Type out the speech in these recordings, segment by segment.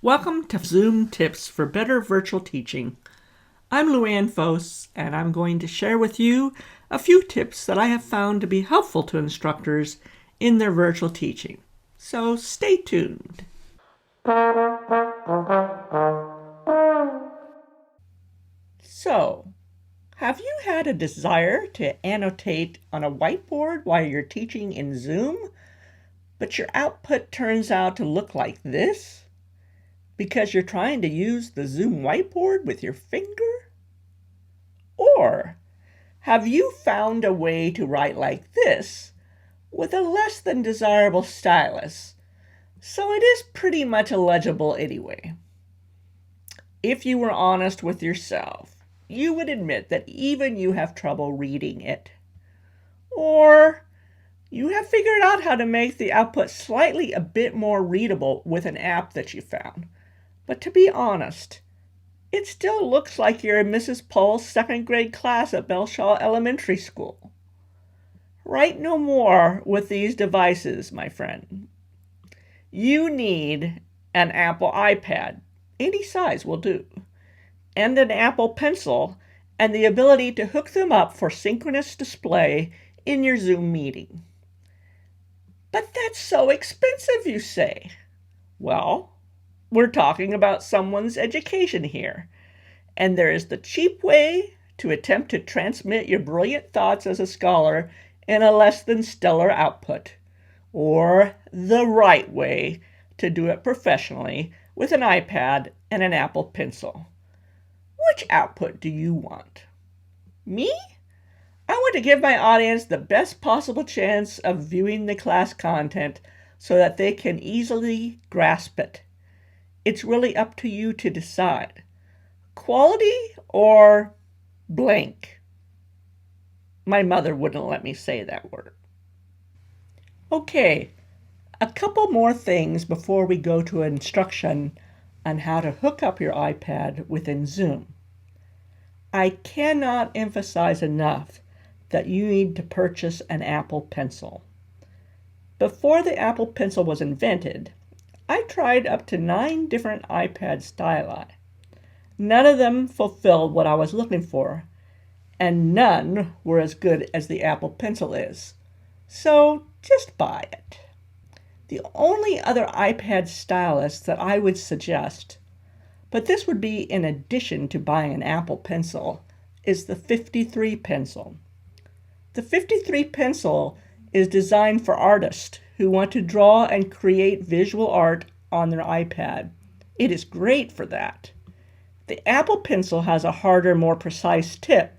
Welcome to Zoom Tips for Better Virtual Teaching. I'm Luann Fos, and I'm going to share with you a few tips that I have found to be helpful to instructors in their virtual teaching. So stay tuned. So, have you had a desire to annotate on a whiteboard while you're teaching in Zoom, but your output turns out to look like this? Because you're trying to use the Zoom whiteboard with your finger? Or have you found a way to write like this with a less than desirable stylus, so it is pretty much illegible anyway? If you were honest with yourself, you would admit that even you have trouble reading it. Or you have figured out how to make the output slightly a bit more readable with an app that you found. But to be honest, it still looks like you're in Mrs. Pohl's second grade class at Belshaw Elementary School. Write no more with these devices, my friend. You need an Apple iPad, any size will do, and an Apple Pencil, and the ability to hook them up for synchronous display in your Zoom meeting. But that's so expensive, you say. Well, we're talking about someone's education here, and there is the cheap way to attempt to transmit your brilliant thoughts as a scholar in a less than stellar output, or the right way to do it professionally with an iPad and an Apple Pencil. Which output do you want? Me? I want to give my audience the best possible chance of viewing the class content so that they can easily grasp it. It's really up to you to decide. Quality or blank? My mother wouldn't let me say that word. Okay, a couple more things before we go to instruction on how to hook up your iPad within Zoom. I cannot emphasize enough that you need to purchase an Apple Pencil. Before the Apple Pencil was invented, I tried up to 9 different iPad styli. None of them fulfilled what I was looking for, and none were as good as the Apple Pencil is. So just buy it. The only other iPad stylus that I would suggest, but this would be in addition to buying an Apple Pencil, is the 53 pencil. The 53 pencil is designed for artists who want to draw and create visual art on their iPad. It is great for that. The Apple Pencil has a harder, more precise tip,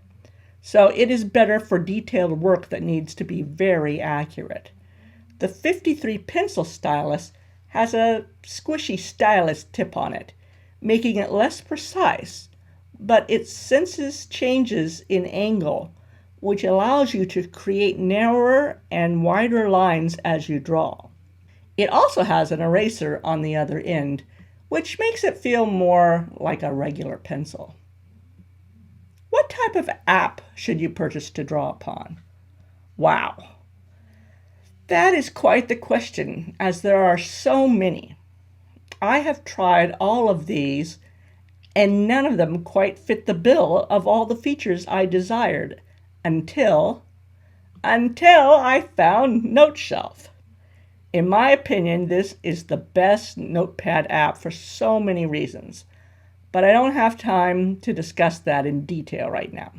so it is better for detailed work that needs to be very accurate. The 53 pencil stylus has a squishy stylus tip on it, making it less precise, but it senses changes in angle, which allows you to create narrower and wider lines as you draw. It also has an eraser on the other end, which makes it feel more like a regular pencil. What type of app should you purchase to draw upon? Wow, that is quite the question, as there are so many. I have tried all of these, and none of them quite fit the bill of all the features I desired, until I found NoteShelf. In my opinion, this is the best notepad app for so many reasons, but I don't have time to discuss that in detail right now.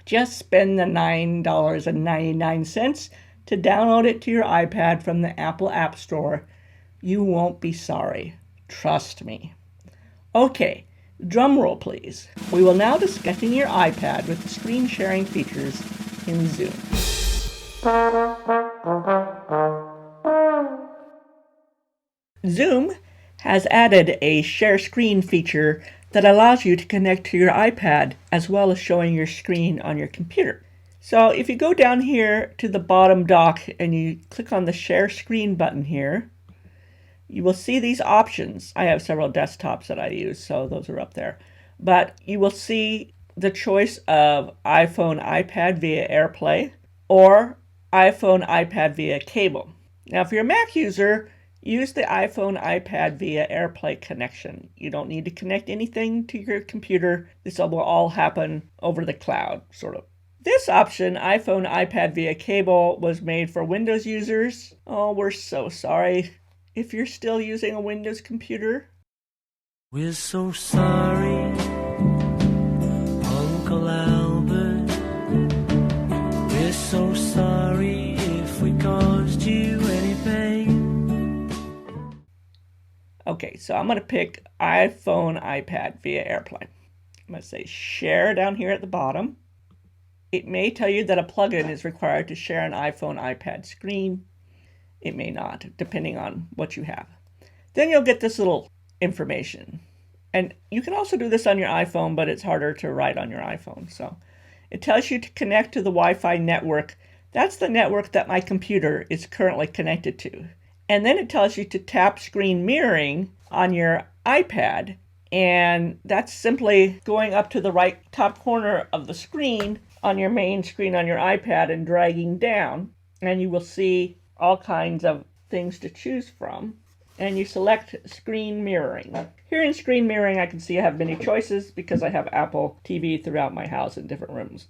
Just spend the $9.99 to download it to your iPad from the Apple App Store. You won't be sorry. Trust me. Okay, drum roll please. We will now discuss your iPad with the screen sharing features in Zoom. Zoom has added a share screen feature that allows you to connect to your iPad as well as showing your screen on your computer. So if you go down here to the bottom dock and you click on the share screen button here, you will see these options. I have several desktops that I use, so those are up there. But you will see the choice of iPhone, iPad via AirPlay or iPhone, iPad via cable. Now, if you're a Mac user, use the iPhone, iPad via AirPlay connection. You don't need to connect anything to your computer. This will all happen over the cloud, sort of. This option, iPhone, iPad via cable, was made for Windows users. Oh, we're so sorry if you're still using a Windows computer. We're so sorry, Uncle Albert. We're so sorry if we caused you any pain. Okay, so I'm going to pick iPhone, iPad via AirPlay. I'm going to say share down here at the bottom. It may tell you that a plugin is required to share an iPhone, iPad screen. It may not, depending on what you have. Then you'll get this little information. And you can also do this on your iPhone, but it's harder to write on your iPhone. So it tells you to connect to the Wi-Fi network. That's the network that my computer is currently connected to. And then it tells you to tap screen mirroring on your iPad. And that's simply going up to the right top corner of the screen on your main screen on your iPad and dragging down. And you will see all kinds of things to choose from. And you select screen mirroring. Here in screen mirroring, I can see I have many choices because I have Apple TV throughout my house in different rooms.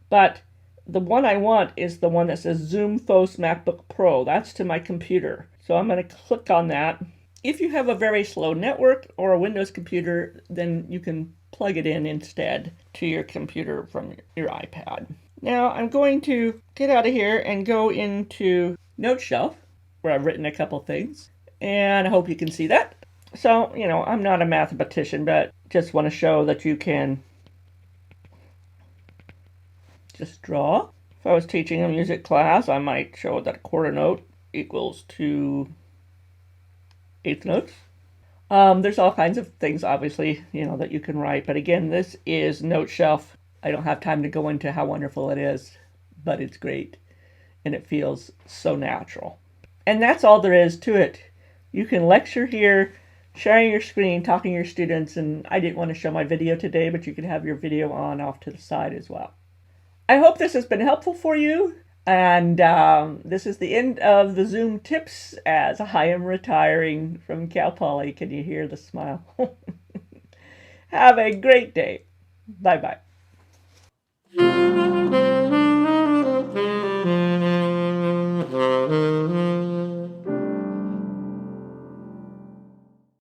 But the one I want is the one that says Zoom Phos MacBook Pro. That's to my computer. So I'm going to click on that. If you have a very slow network or a Windows computer, then you can plug it in instead to your computer from your iPad. Now I'm going to get out of here and go into NoteShelf, where I've written a couple things. And I hope you can see that. So, I'm not a mathematician, but just want to show that you can just draw. If I was teaching a music class, I might show that a quarter note equals 2 eighth notes. There's all kinds of things, obviously, that you can write. But again, this is NoteShelf. I don't have time to go into how wonderful it is, but it's great. And it feels so natural. And that's all there is to it. You can lecture here, sharing your screen, talking to your students, and I didn't want to show my video today, but you can have your video on off to the side as well. I hope this has been helpful for you, and this is the end of the Zoom tips as I am retiring from Cal Poly. Can you hear the smile? Have a great day. Bye-bye.